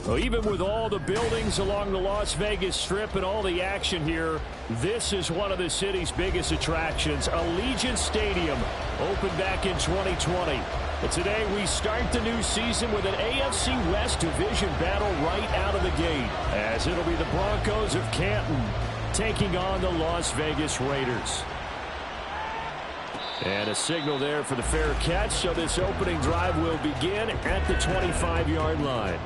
Well, even with all the buildings along the Las Vegas Strip and all the action here, this is one of the city's biggest attractions. Allegiant Stadium opened back in 2020. But today we start the new season with an AFC West division battle right out of the gate, as it'll be the Broncos of Canton taking on the Las Vegas Raiders. And a signal there for the fair catch, so this opening drive will begin at the 25-yard line.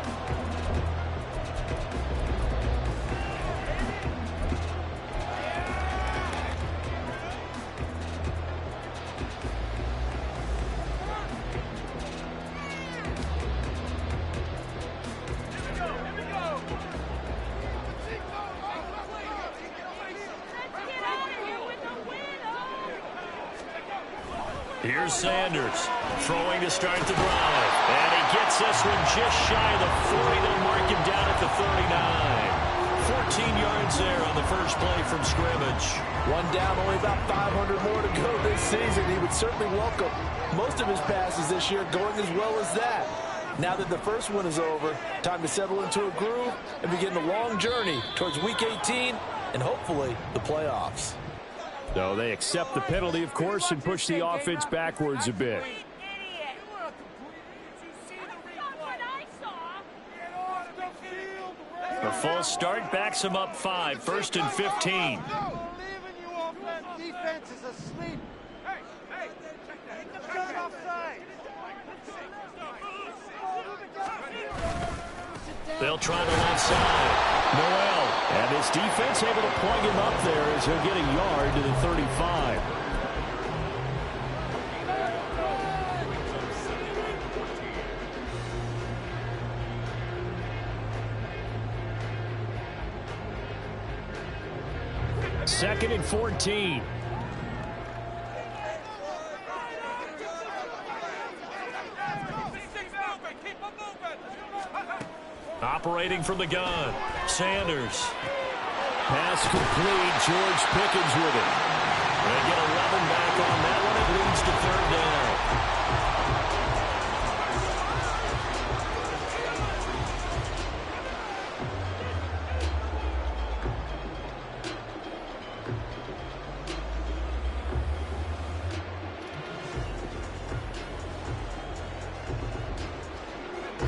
Here's Sanders throwing to start the drive. And he gets this one just shy of the 40. They'll mark him down at the 39. 14 yards there on the first play from scrimmage. One down, only about 500 more to go this season. He would certainly welcome most of his passes this year going as well as that. Now that the first one is over, time to settle into a groove and begin the long journey towards Week 18 and hopefully the playoffs. So they accept the penalty, of course, and push the offense backwards a bit. The false start backs him up 5, 1st and 15. They'll try the left side. Noel, and this defense able to plug him up there as he'll get a yard to the 35. Second and 14. Operating from the gun, Sanders. Pass complete, George Pickens with it. They get 11 back on that one. It leads to third down.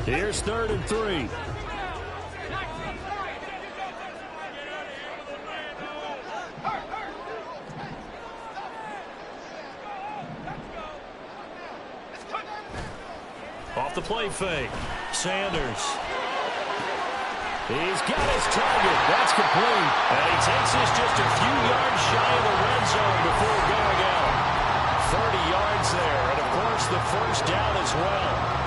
Here's 3rd and 3. Off the play fake. Sanders. He's got his target. That's complete. And he takes this just a few yards shy of the red zone before going out. 30 yards there. And, of course, the first down as well.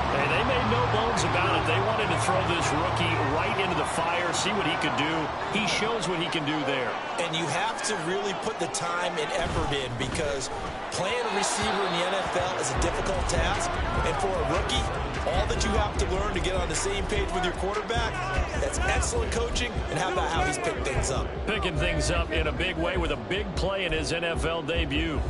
And they made no bones about it. They wanted to throw this rookie right into the fire, see what he could do. He shows what he can do there. And you have to really put the time and effort in because playing a receiver in the NFL is a difficult task. And for a rookie, all that you have to learn to get on the same page with your quarterback, that's excellent coaching. And how about how he's picked things up? Picking things up in a big way with a big play in his NFL debut.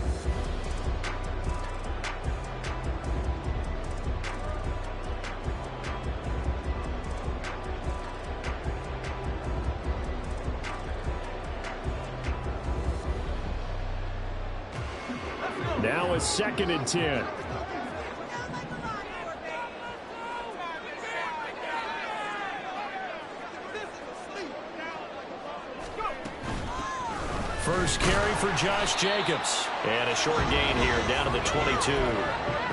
Now it's 2nd and 10. First carry for Josh Jacobs. And a short gain here down to the 22.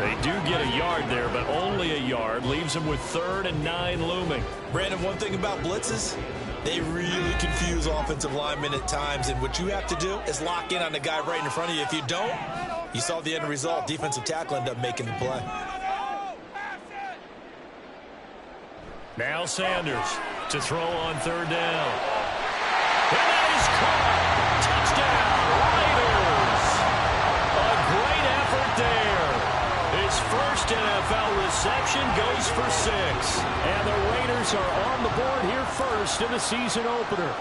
They do get a yard there, but only a yard. Leaves them with 3rd and 9 looming. Brandon, one thing about blitzes, they really confuse offensive linemen at times. And what you have to do is lock in on the guy right in front of you. If you don't, you saw the end result. Defensive tackle ended up making the play. Now Sanders to throw on 3rd down. And that is caught. Touchdown, Raiders. A great effort there. His first NFL reception goes for 6. And the Raiders are on the board here first in the season opener.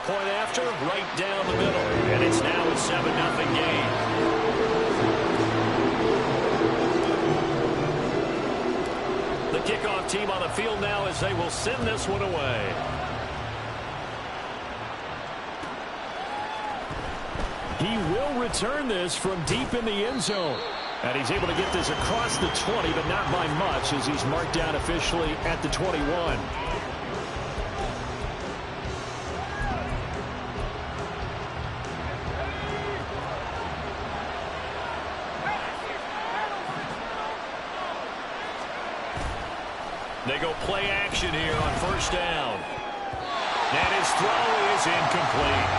Point after, right down the middle. And it's now a 7-0 game. Both team on the field now as they will send this one away. He will return this from deep in the end zone. And he's able to get this across the 20, but not by much as he's marked down officially at the 21. They go play action here on first down. And his throw is incomplete.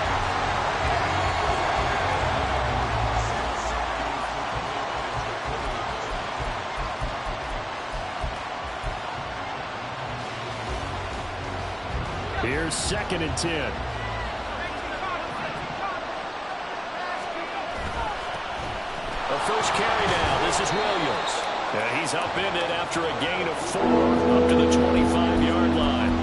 Here's 2nd and 10. The first carry now. This is Williams. And he's upended after a gain of 4 up to the 25-yard line.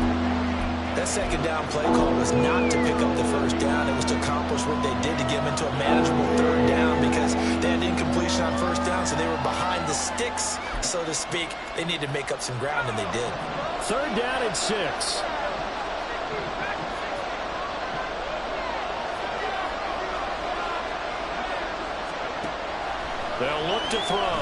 That second down play call was not to pick up the first down. It was to accomplish what they did to get them into a manageable 3rd down because they had incompletion on first down, so they were behind the sticks, so to speak. They needed to make up some ground, and they did. 3rd down and 6. They'll look to throw.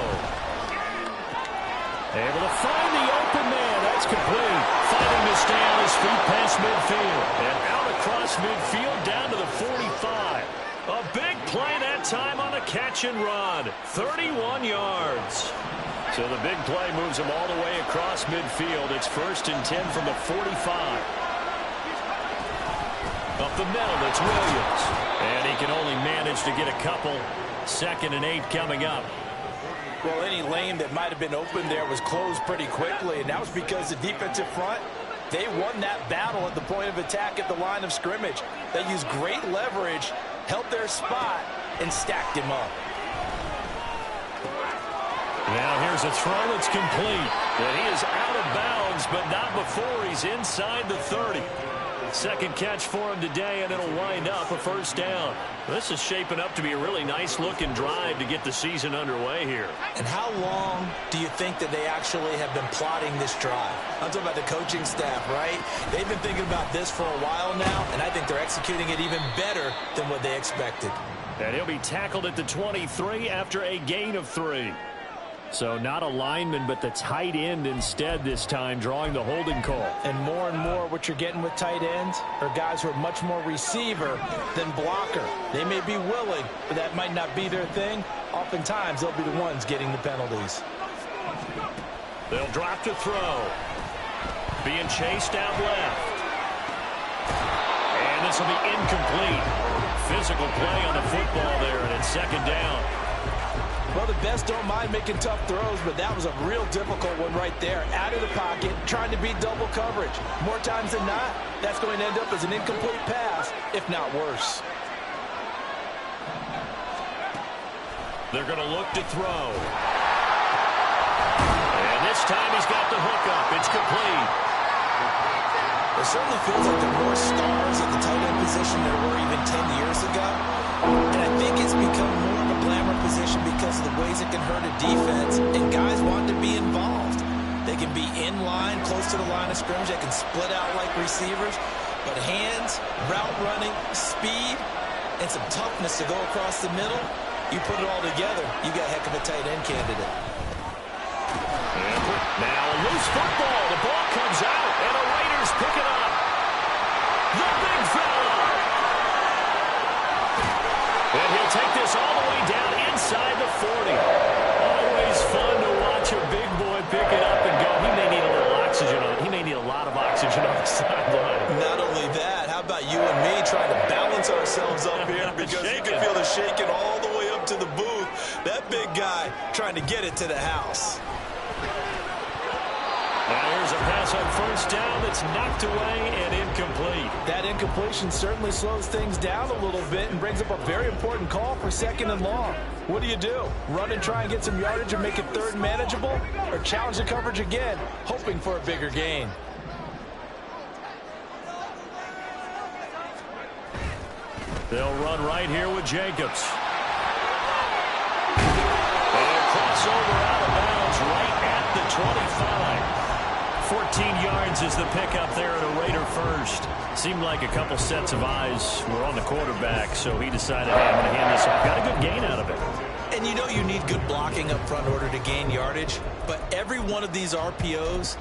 Able to find the open man. That's complete. Finding to stay on his feet past midfield. And out across midfield down to the 45. A big play that time on a catch and run. 31 yards. So the big play moves him all the way across midfield. It's 1st and 10 from the 45. Up the middle, it's Williams. And he can only manage to get a couple. 2nd and 8 coming up. Well, any lane that might have been open there was closed pretty quickly, and that was because the defensive front, they won that battle at the point of attack at the line of scrimmage. They used great leverage, held their spot, and stacked him up. Now here's a throw that's complete. And he is out of bounds, but not before he's inside the 30. 2nd catch for him today, and it'll wind up a 1st down. This is shaping up to be a really nice-looking drive to get the season underway here. And how long do you think that they actually have been plotting this drive? I'm talking about the coaching staff, right? They've been thinking about this for a while now, and I think they're executing it even better than what they expected. And he'll be tackled at the 23 after a gain of 3. So not a lineman, but the tight end instead this time, drawing the holding call. And more what you're getting with tight ends are guys who are much more receiver than blocker. They may be willing, but that might not be their thing. Oftentimes, they'll be the ones getting the penalties. They'll drop to throw. Being chased out left. And this will be incomplete. Physical play on the football there, and it's 2nd down. Well, the best don't mind making tough throws, but that was a real difficult one right there. Out of the pocket, trying to beat double coverage. More times than not, that's going to end up as an incomplete pass, if not worse. They're going to look to throw. And this time he's got the hook up. It's complete. It certainly feels like there are more stars at the tight end position than there were even 10 years ago. And I think it's become more of a glamour position because of the ways it can hurt a defense, and guys want to be involved. They can be in line, close to the line of scrimmage. They can split out like receivers. But hands, route running, speed, and some toughness to go across the middle, you put it all together, you got a heck of a tight end candidate. Now a loose football. The ball comes out, and the Raiders pick it up. The big fella. And he'll take this all the way down inside the 40. Always fun to watch a big boy pick it up and go. He may need a little oxygen on it. He may need a lot of oxygen on the sideline. Not only that, how about you and me trying to balance ourselves up here because you can feel the shaking all the way up to the booth. That big guy trying to get it to the house. Now here's a pass on first down that's knocked away and incomplete. That incompletion certainly slows things down a little bit and brings up a very important call for 2nd and long. What do? Run and try and get some yardage and make it 3rd manageable? Or challenge the coverage again, hoping for a bigger gain? They'll run right here with Jacobs. And a crossover out of bounds right at the 25. 14 yards is the pickup there at a Raider first. Seemed like a couple sets of eyes were on the quarterback, so he decided, hey, I'm going to hand this off. Got a good gain out of it. And you know you need good blocking up front in order to gain yardage, but every one of these RPOs,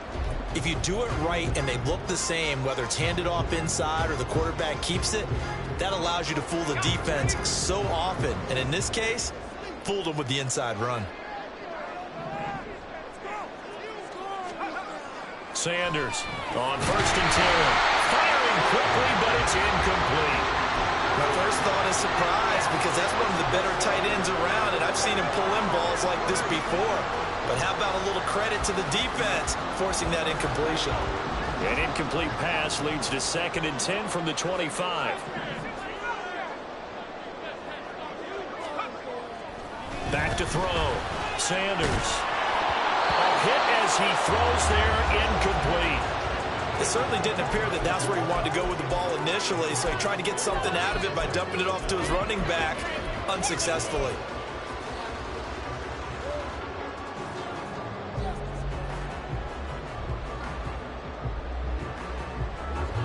if you do it right and they look the same, whether it's handed off inside or the quarterback keeps it, that allows you to fool the defense so often. And in this case, fooled them with the inside run. Sanders on 1st and 10. Firing quickly, but it's incomplete. My first thought is surprise, because that's one of the better tight ends around, and I've seen him pull in balls like this before. But how about a little credit to the defense forcing that incompletion? An incomplete pass leads to 2nd and 10 from the 25. Back to throw. Sanders. A hit as he throws there, incomplete. It certainly didn't appear that that's where he wanted to go with the ball initially, so he tried to get something out of it by dumping it off to his running back unsuccessfully.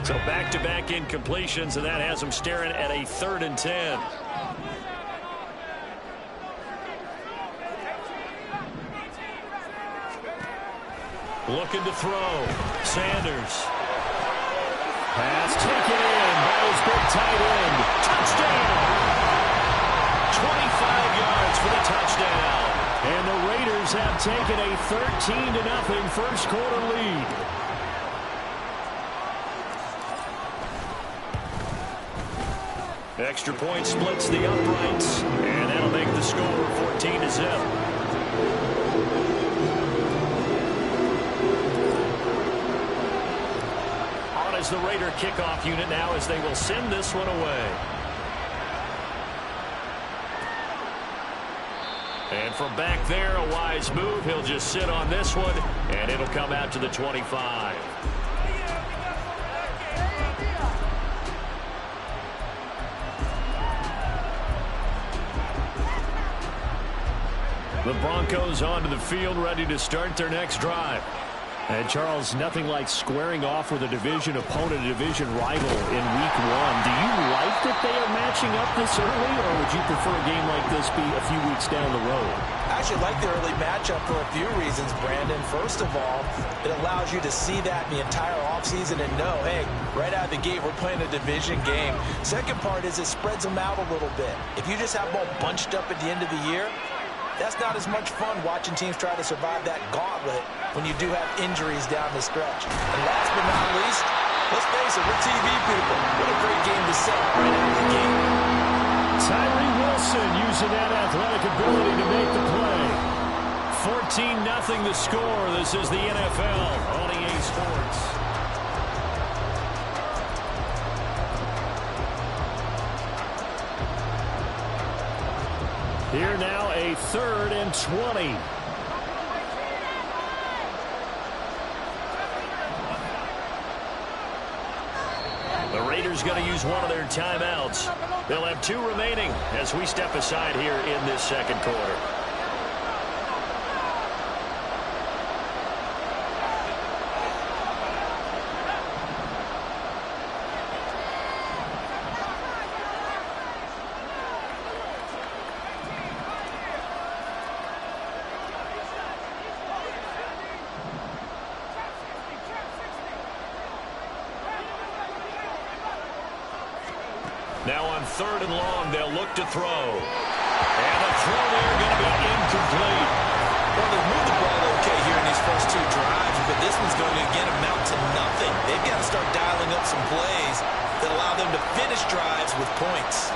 So back-to-back incompletions, and that has him staring at a 3rd and 10. Looking to throw. Sanders. Pass taken in by his big tight end. Touchdown! 25 yards for the touchdown. And the Raiders have taken a 13-0 first quarter lead. Extra point splits the uprights, and that'll make the score 14-0. As the Raider kickoff unit now, as they will send this one away. And from back there, a wise move. He'll just sit on this one, and it'll come out to the 25. The Broncos onto the field, ready to start their next drive. And, Charles, nothing like squaring off with a division opponent, a division rival in Week 1. Do you like that they are matching up this early, or would you prefer a game like this be a few weeks down the road? I actually like the early matchup for a few reasons, Brandon. First of all, it allows you to see that the entire offseason and know, hey, right out of the gate, we're playing a division game. Second part is it spreads them out a little bit. If you just have them all bunched up at the end of the year, that's not as much fun watching teams try to survive that gauntlet when you do have injuries down the stretch. And last but not least, let's face it, we're TV people. What a great game to set right out of the gate. Tyree Wilson using that athletic ability to make the play. 14-0 the score. This is the NFL on EA Sports. Here now, a 3rd and 20. The Raiders going to use one of their timeouts. They'll have 2 remaining as we step aside here in this second quarter. Now on 3rd and long, they'll look to throw. And a throw there going to be incomplete. Well, they've moved the ball okay here in these first 2 drives, but this one's going to, again, amount to nothing. They've got to start dialing up some plays that allow them to finish drives with points.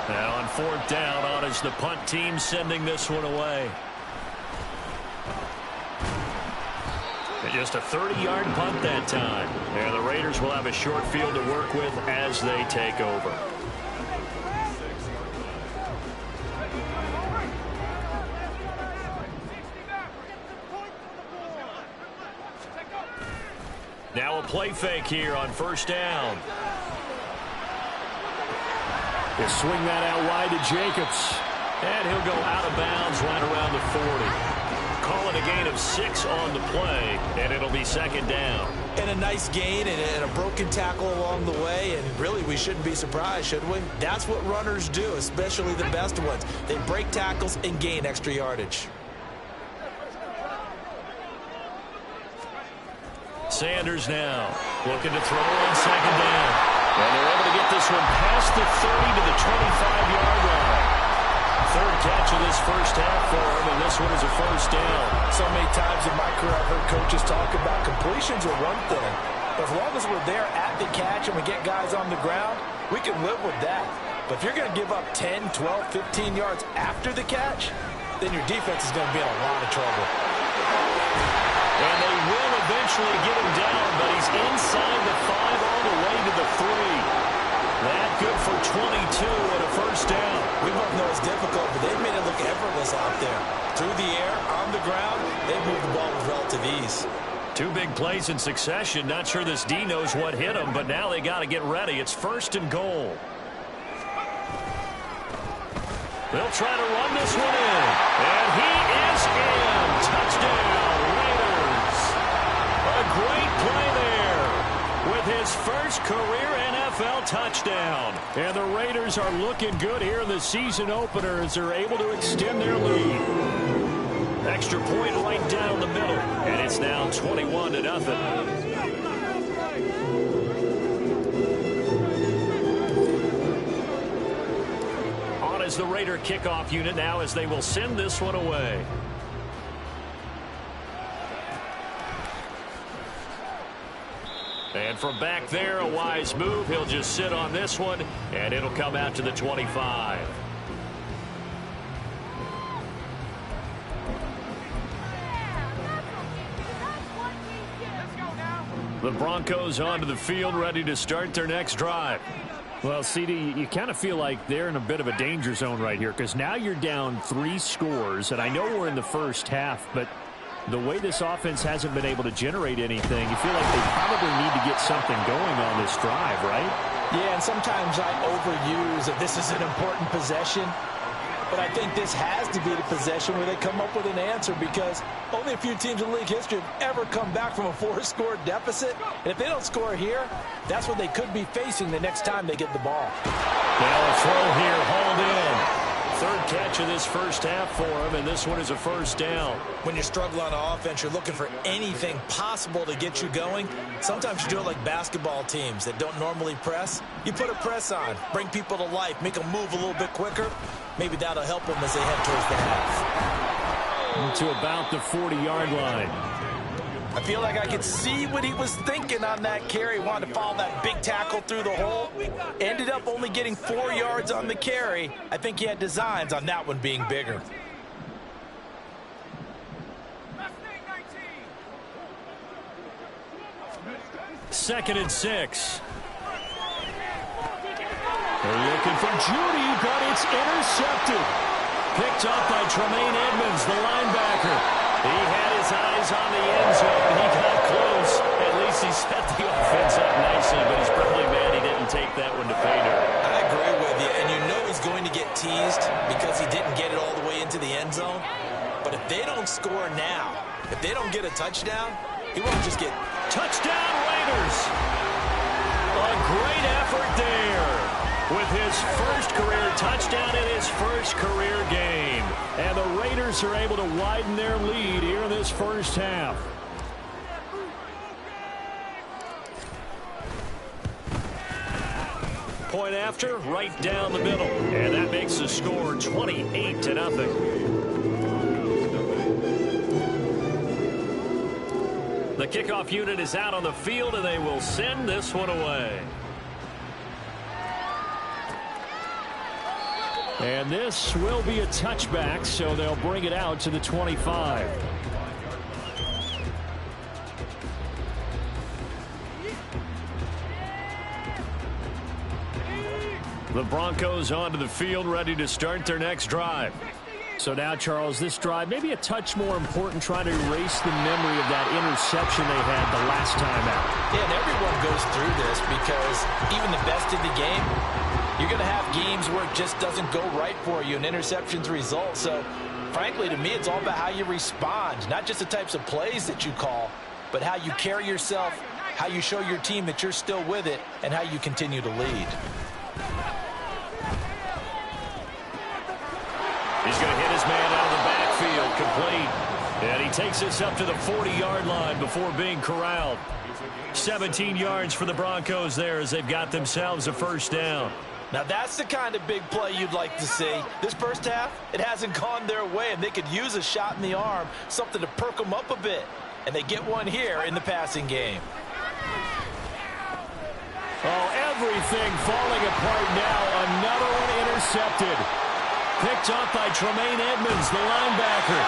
Now on 4th down, on is the punt team sending this one away. Just a 30-yard punt that time. And the Raiders will have a short field to work with as they take over. Now a play fake here on 1st down. He'll swing that out wide to Jacobs. And he'll go out of bounds right around the 40. call it a gain of 6 on the play, and it'll be second down. And a nice gain and a broken tackle along the way, and really we shouldn't be surprised, should we? That's what runners do, especially the best ones. They break tackles and gain extra yardage. Sanders now looking to throw on second down. And they're able to get this one past the 30 to the 25-yard line. Third catch of this first half for him, and this one is a first down. So many times in my career I've heard coaches talk about completions are one thing. But as long as we're there at the catch and we get guys on the ground, we can live with that. But if you're going to give up 10, 12, 15 yards after the catch, then your defense is going to be in a lot of trouble. And they will eventually get him down, but he's inside the 5 all the way to the 3. That good for 22 and a first down. We both know it's difficult, but they've made it look effortless out there. Through the air, on the ground, they've moved the ball with relative ease. 2 big plays in succession. Not sure this D knows what hit him, but now they got to get ready. It's first and goal. They'll try to run this one in. And he is in. Touchdown, Raiders. A great play there with his first career NFL touchdown. And the Raiders are looking good here in the season opener as they're able to extend their lead. Extra point right down the middle. And it's now 21-0. Is the Raider kickoff unit now as they will send this one away. And from back there, a wise move. He'll just sit on this one, and it'll come out to the 25. The Broncos onto the field, ready to start their next drive. Well, CD, you kind of feel like they're in a bit of a danger zone right here because now you're down 3 scores, and I know we're in the first half, but the way this offense hasn't been able to generate anything, you feel like they probably need to get something going on this drive, right? Yeah, and sometimes I overuse that this is an important possession. But I think this has to be the possession where they come up with an answer because only a few teams in league history have ever come back from a 4-score deficit. And if they don't score here, that's what they could be facing the next time they get the ball. Now a throw here, hauled in. Third catch of this first half for him, and this one is a first down. When you struggle on offense, you're looking for anything possible to get you going. Sometimes you do it like basketball teams that don't normally press. You put a press on, bring people to life, make them move a little bit quicker. Maybe that'll help them as they head towards the half. To about the 40-yard line. I feel like I could see what he was thinking on that carry. Wanted to follow that big tackle through the hole. Ended up only getting 4 yards on the carry. I think he had designs on that one being bigger. Second and 6. They're looking for Judy, but it's intercepted. Picked up by Tremaine Edmonds, the linebacker. He had his eyes on the end zone. He got close. At least he set the offense up nicely, but he's probably mad he didn't take that one to pay dirt. I agree with you, and you know he's going to get teased because he didn't get it all the way into the end zone. But if they don't score now, if they don't get a touchdown, he won't just get... Touchdown, Raiders! A great effort there with his first career touchdown in his first career game. And the Raiders are able to widen their lead here in this first half. Point after, right down the middle. And that makes the score 28-0. The kickoff unit is out on the field, and they will send this one away. And this will be a touchback, so they'll bring it out to the 25. The Broncos onto the field, ready to start their next drive. So now, Charles, this drive may be a touch more important, trying to erase the memory of that interception they had the last time out. Yeah, and everyone goes through this because even the best in the game, You're going to have games where it just doesn't go right for you, and interceptions result. So, frankly, to me, it's all about how you respond, not just the types of plays that you call, but how you carry yourself, how you show your team that you're still with it, and how you continue to lead. He's going to hit his man out of the backfield, complete. And he takes this up to the 40-yard line before being corralled. 17 yards for the Broncos there as they've got themselves a first down. Now that's the kind of big play you'd like to see. This first half, it hasn't gone their way, and they could use a shot in the arm, something to perk them up a bit. And they get one here in the passing game. Oh, everything falling apart now. Another one intercepted. Picked up by Tremaine Edmonds, the linebacker.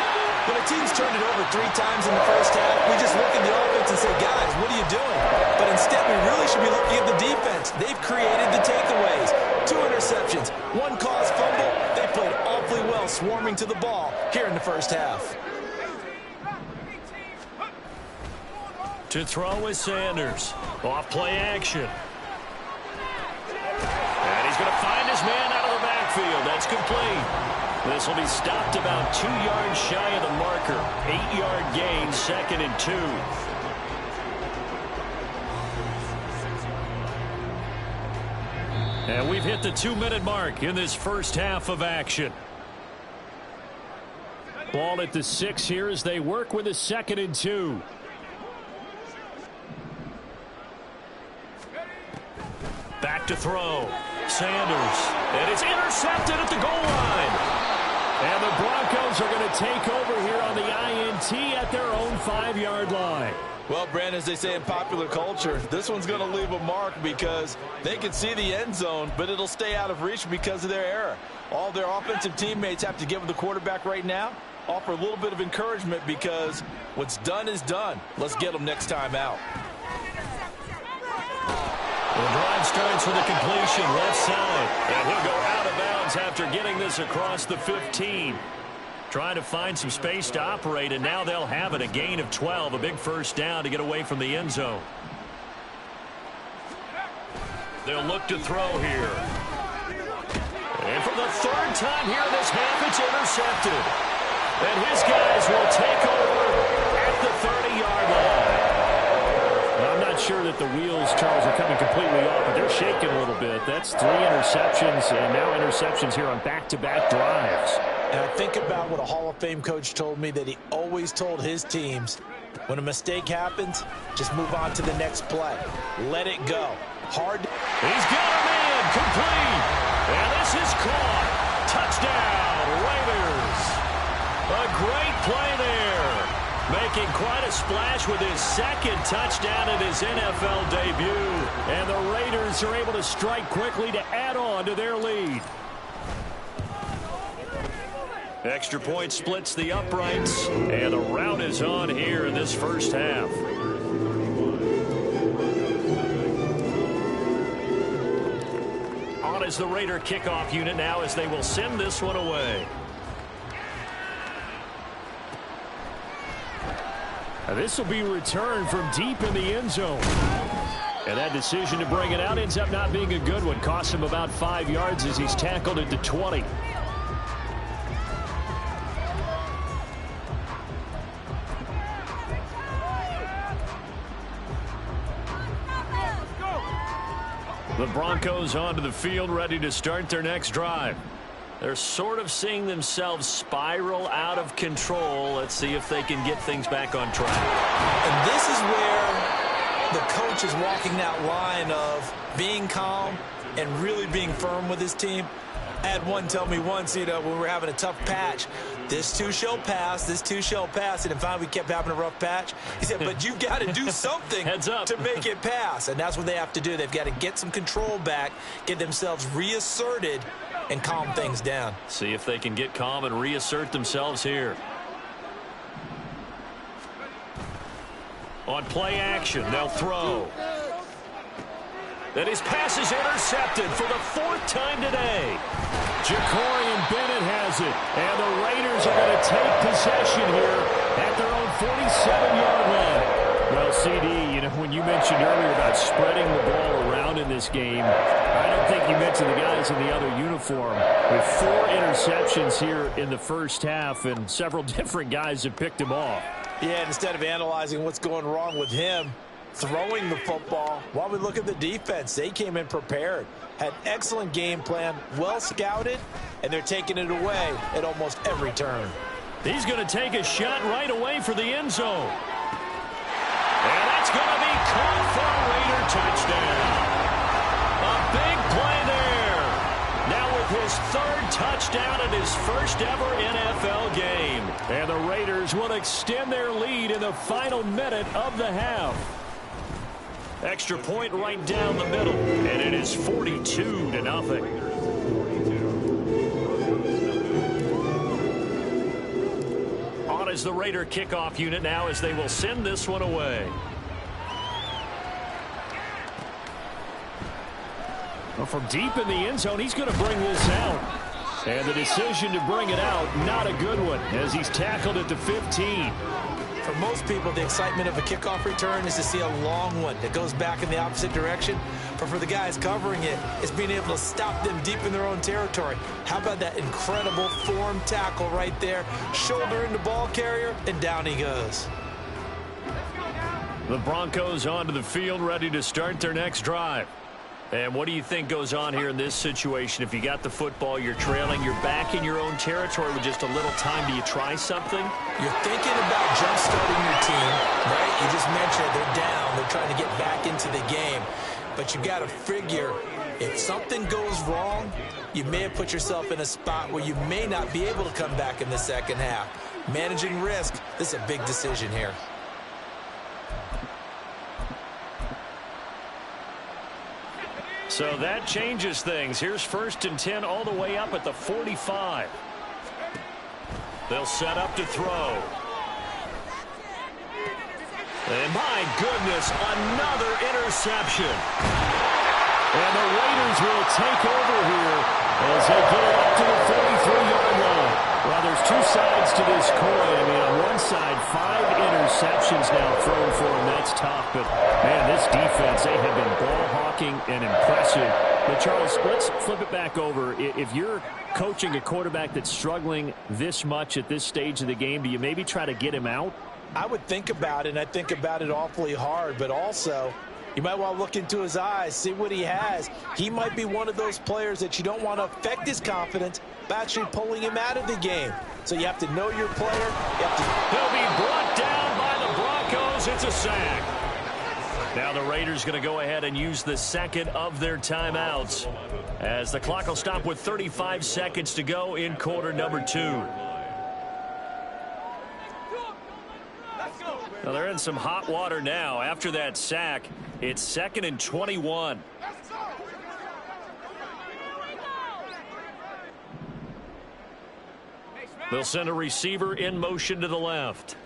When a team's turned it over 3 times in the first half, we just look at the offense and say, guys, what are you doing? But instead, we really should be looking at the defense. They've created the takeaways. 2 interceptions, 1 caused fumble. They played awfully well swarming to the ball here in the first half. To throw is Sanders. Off play action. And he's going to find his man out of the backfield. That's complete. This will be stopped about 2 yards shy of the marker. 8-yard gain, 2nd and 2. And we've hit the 2-minute mark in this first half of action. Ball at the 6 here as they work with a 2nd and 2. Back to throw. Sanders. And it's intercepted at the goal line. And the Broncos are going to take over here on the INT at their own 5-yard line. Well, Brandon, as they say in popular culture, this one's going to leave a mark because they can see the end zone, but it'll stay out of reach because of their error. All their offensive teammates have to get with the quarterback right now, offer a little bit of encouragement because what's done is done. Let's get them next time out. The drive starts with a completion left side, and he'll go out of bounds after getting this across the 15. Trying to find some space to operate, and now they'll have it. A gain of 12, a big first down to get away from the end zone. They'll look to throw here. And for the 3rd time here in this half, it's intercepted. And his guys will take over at the 30-yard line. I'm not sure that the wheels, Charles, are coming completely off, but they're shaking a little bit. That's 3 interceptions, and now interceptions here on back-to-back drives. And I think about what a Hall of Fame coach told me that he always told his teams, when a mistake happens, just move on to the next play. Let it go. Hard. He's got a man complete. And this is caught. Touchdown, Raiders. A great play there. Making quite a splash with his 2nd touchdown in his NFL debut. And the Raiders are able to strike quickly to add on to their lead. Extra point splits the uprights, and the rout is on here in this first half. On is the Raider kickoff unit now as they will send this one away. Now this will be returned from deep in the end zone. And that decision to bring it out ends up not being a good one. Costs him about 5 yards as he's tackled at the 20. The Broncos onto the field, ready to start their next drive. They're sort of seeing themselves spiral out of control. Let's see if they can get things back on track. And this is where the coach is walking that line of being calm and really being firm with his team. I had one tell me once, when we were having a tough patch, this too shall pass, this too shall pass. And finally, we kept having a rough patch. He said, but you've got to do something to make it pass. And that's what they have to do. They've got to get some control back, get themselves reasserted, and calm things down. See if they can get calm and reassert themselves here. On play action, they'll throw. And his pass is intercepted for the 4th time today. Jacorian Bennett has it. And the Raiders are going to take possession here at their own 47-yard line. Well, CD, you know, when you mentioned earlier about spreading the ball around in this game, I don't think you mentioned the guys in the other uniform. With 4 interceptions here in the first half, and several different guys have picked him off. Yeah, instead of analyzing what's going wrong with him, throwing the football, while we look at the defense, they came in prepared, had excellent game plan, well scouted, and they're taking it away at almost every turn. He's going to take a shot right away for the end zone. And that's going to be caught for a Raider touchdown. A big play there. Now with his 3rd touchdown in his first ever NFL game. And the Raiders will extend their lead in the final minute of the half. Extra point right down the middle. And it is 42-0. Is the Raider kickoff unit now as they will send this one away. Well, from deep in the end zone, he's going to bring this out. And the decision to bring it out, not a good one, as he's tackled at the 15. For most people, the excitement of a kickoff return is to see a long one that goes back in the opposite direction. But for the guys covering it, it's being able to stop them deep in their own territory. How about that incredible form tackle right there? Shoulder into ball carrier, and down he goes. The Broncos onto the field, ready to start their next drive. And what do you think goes on here in this situation? If you got the football, you're trailing, you're back in your own territory with just a little time. Do you try something? You're thinking about jump-starting your team, right? You just mentioned they're down. They're trying to get back into the game. But you got to figure, if something goes wrong, you may have put yourself in a spot where you may not be able to come back in the second half. Managing risk, this is a big decision here. So that changes things. Here's 1st and 10 all the way up at the 45. They'll set up to throw. And my goodness, another interception. And the Raiders will take over here as they get it up to the 43-yard line. Well, there's 2 sides to this coin. I mean, on one side, 5 interceptions now thrown for them. That's tough. But, man, this defense, they have been ball hawking and impressive. But, Charles, let's flip it back over. If you're coaching a quarterback that's struggling this much at this stage of the game, do you maybe try to get him out? I would think about it, and I think about it awfully hard, but also you might want to look into his eyes, see what he has. He might be one of those players that you don't want to affect his confidence by actually pulling him out of the game. So you have to know your player. He'll be brought down by the Broncos. It's a sack. Now the Raiders going to go ahead and use the second of their timeouts as the clock will stop with 35 seconds to go in quarter number 2. Well, they're in some hot water now. After that sack, it's 2nd and 21. They'll send a receiver in motion to the left.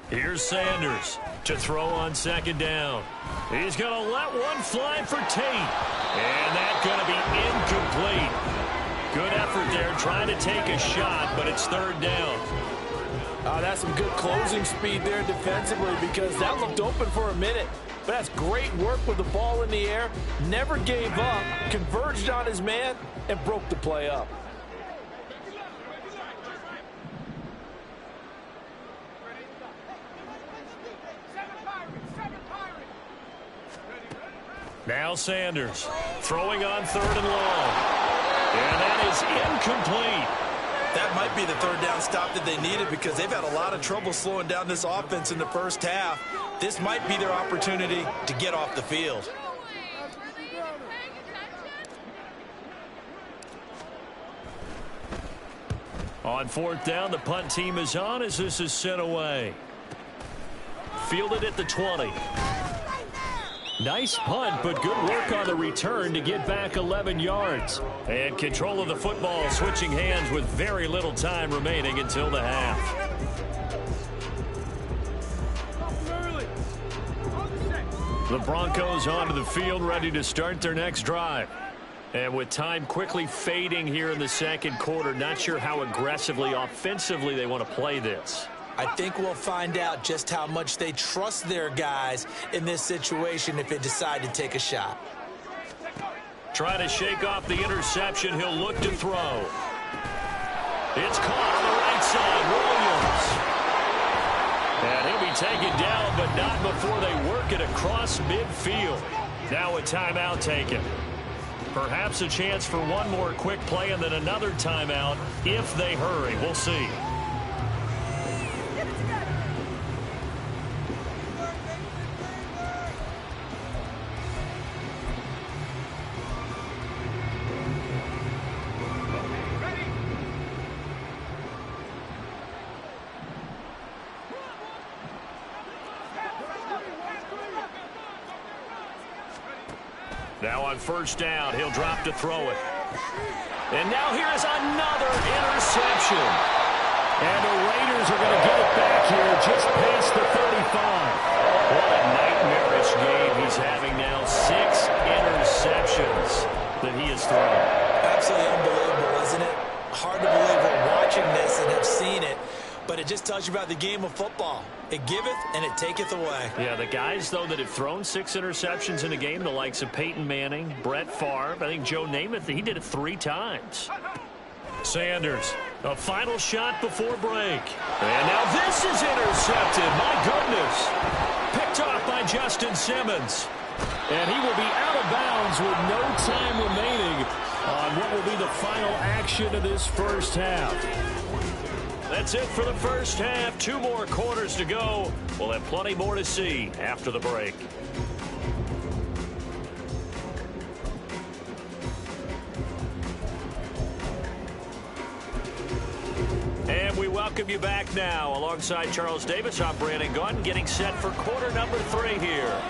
Here's Sanders to throw on 2nd down. He's going to let one fly for Tate. And that's going to be incomplete. Good effort there trying to take a shot, but it's 3rd down. That's some good closing speed there defensively because that looked open for a minute. But that's great work with the ball in the air. Never gave up, converged on his man, and broke the play up. Now Sanders throwing on 3rd and long. And that is incomplete. That might be the 3rd down stop that they needed because they've had a lot of trouble slowing down this offense in the first half. This might be their opportunity to get off the field. On 4th down, the punt team is on as this is sent away. Fielded at the 20. Nice punt, but good work on the return to get back 11 yards. And control of the football switching hands with very little time remaining until the half. The Broncos onto the field, ready to start their next drive. And with time quickly fading here in the second quarter, not sure how aggressively, offensively they want to play this. I think we'll find out just how much they trust their guys in this situation if they decide to take a shot. Trying to shake off the interception. He'll look to throw. It's caught on the right side. Williams. And he'll be taken down, but not before they work it across midfield. Now a timeout taken. Perhaps a chance for one more quick play and then another timeout if they hurry. We'll see. Now on first down, he'll drop to throw it. And now here's another interception. And the Raiders are going to get it back here just past the 35. What a nightmarish game he's having now. 6 interceptions that he has thrown. Absolutely unbelievable, isn't it? Hard to believe we're watching this and have seen it. But it just tells you about the game of football. It giveth and it taketh away. Yeah, the guys, though, that have thrown 6 interceptions in a game, the likes of Peyton Manning, Brett Favre, I think Joe Namath, he did it 3 times. Sanders, a final shot before break. And now this is intercepted. My goodness. Picked off by Justin Simmons. And he will be out of bounds with no time remaining on what will be the final action of this first half. That's it for the first half. 2 more quarters to go. We'll have plenty more to see after the break. And we welcome you back now. Alongside Charles Davis, I'm Brandon Gunn, getting set for quarter number 3 here.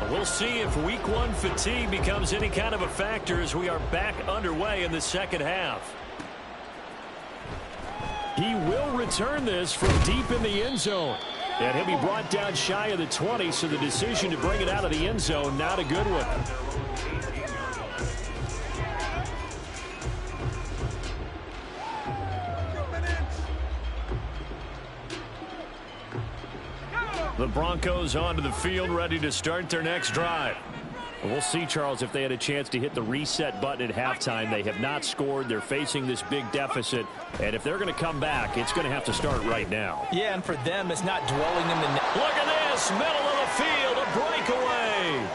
We'll see if week 1 fatigue becomes any kind of a factor as we are back underway in the second half. He will return this from deep in the end zone. And he'll be brought down shy of the 20, so the decision to bring it out of the end zone, not a good one. The Broncos onto the field, ready to start their next drive. We'll see, Charles, if they had a chance to hit the reset button at halftime. They have not scored. They're facing this big deficit. And if they're going to come back, it's going to have to start right now. Yeah, and for them, it's not dwelling in the... Look at this, middle of the field, a breakaway.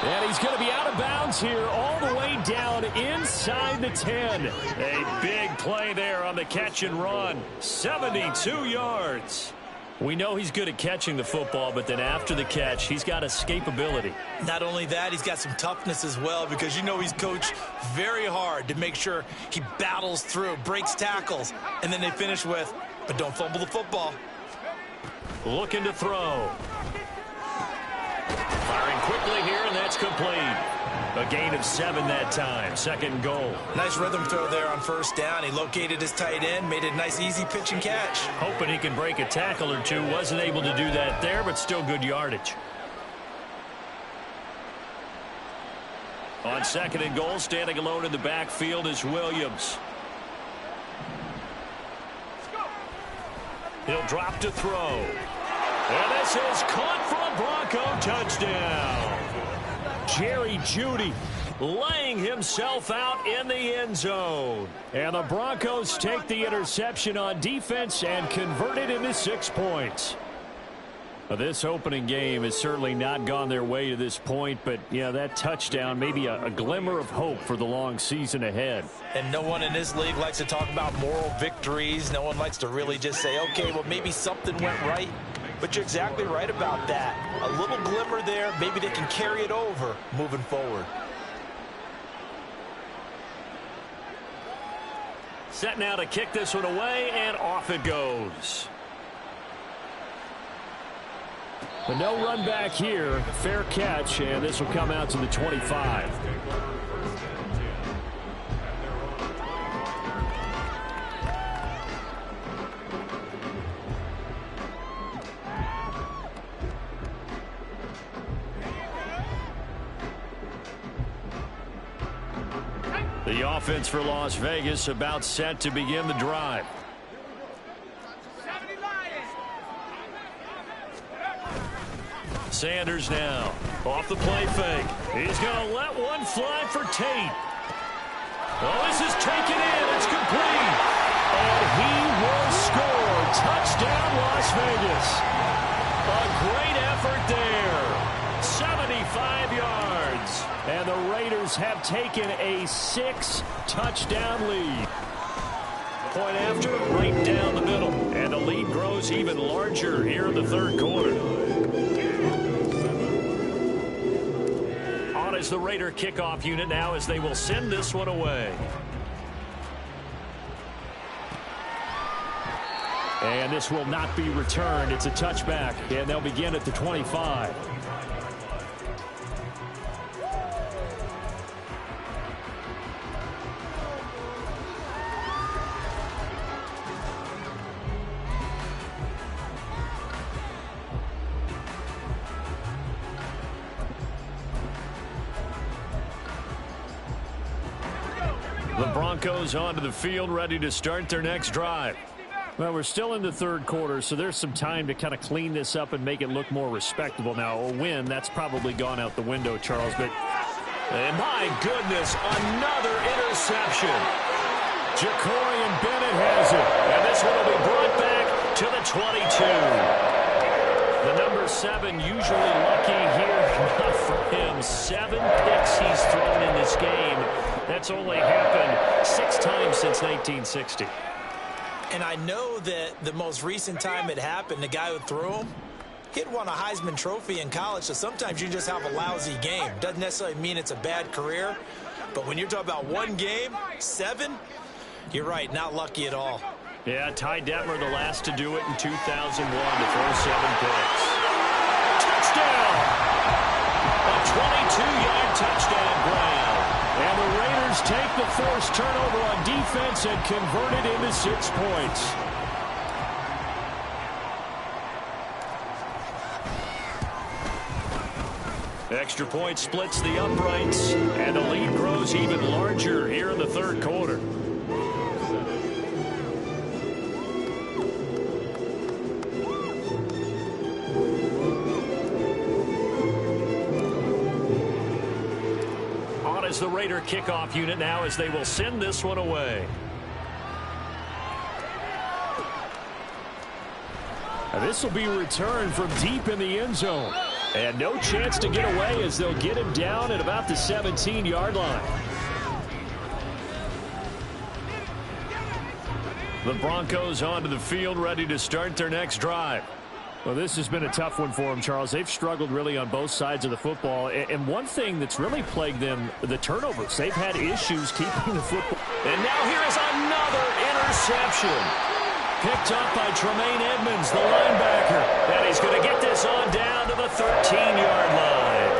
And he's going to be out of bounds here all the way down inside the 10. A big play there on the catch and run. 72 yards. We know he's good at catching the football, but then after the catch, he's got escapability. Not only that, he's got some toughness as well, because you know he's coached very hard to make sure he battles through, breaks tackles, and then they finish with, but don't fumble the football. Looking to throw. Firing quickly here, and that's complete. A gain of 7 that time. Second goal. Nice rhythm throw there on first down. He located his tight end, made a nice easy pitch and catch. Hoping he can break a tackle or two. Wasn't able to do that there, but still good yardage. On second and goal, standing alone in the backfield is Williams. He'll drop to throw. And this is caught for a Bronco touchdown. Jerry Jeudy laying himself out in the end zone. And the Broncos take the interception on defense and convert it into 6 points. This opening game has certainly not gone their way to this point, but yeah, that touchdown may be a glimmer of hope for the long season ahead. And no one in this league likes to talk about moral victories. No one likes to really just say, okay, well, maybe something went right. But you're exactly right about that. A little glimmer there. Maybe they can carry it over moving forward. Set now to kick this one away, and off it goes. But no run back here. Fair catch, and this will come out to the 25. offense for Las Vegas about set to begin the drive. Sanders now off the play fake. He's going to let one fly for Tate. Oh, this is taken in. It's complete. And he will score. Touchdown, Las Vegas. A great effort there. 75 yards. And the Raiders have taken a 6-touchdown lead. Point after, right down the middle. And the lead grows even larger here in the third quarter. On is the Raider kickoff unit now as they will send this one away. And this will not be returned. It's a touchback, and they'll begin at the 25. The Broncos onto the field, ready to start their next drive. Well, we're still in the third quarter, so there's some time to kind of clean this up and make it look more respectable. Now, a win, that's probably gone out the window, Charles. But and my goodness, another interception. Ja'Cory Bennett has it. And this one will be brought back to the 22. The number 7 usually lucky here. Not for him. 7 picks he's thrown in this game. That's only happened 6 times since 1960. And I know that the most recent time it happened, the guy who threw him, he'd won a Heisman Trophy in college, so sometimes you just have a lousy game. Doesn't necessarily mean it's a bad career, but when you're talking about one game, 7, you're right, not lucky at all. Yeah, Ty Detmer, the last to do it in 2001 to throw 7 picks. Touchdown! A 22-yard touchdown grab. And the Raiders take the forced turnover on defense and convert it into 6 points. Extra point splits the uprights, and the lead grows even larger here in the third quarter. The Raider kickoff unit now as they will send this one away. And this will be returned from deep in the end zone. And no chance to get away as they'll get him down at about the 17-yard line. The Broncos onto the field, ready to start their next drive. Well, this has been a tough one for them, Charles. They've struggled really on both sides of the football. And one thing that's really plagued them, the turnovers. They've had issues keeping the football. And now here is another interception. Picked up by Tremaine Edmonds, the linebacker. And he's going to get this on down to the 13-yard line.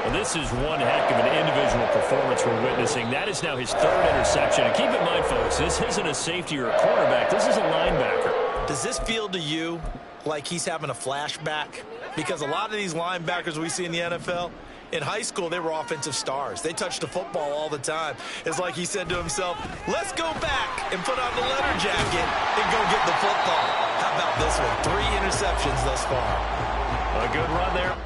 Well, this is one heck of an individual performance we're witnessing. That is now his 3rd interception. And keep in mind, folks, this isn't a safety or a cornerback. This is a linebacker. Does this feel to you like he's having a flashback? Because a lot of these linebackers we see in the NFL, in high school, they were offensive stars. They touched the football all the time. It's like he said to himself, let's go back and put on the leather jacket and go get the football. How about this one? 3 interceptions thus far. A good run there.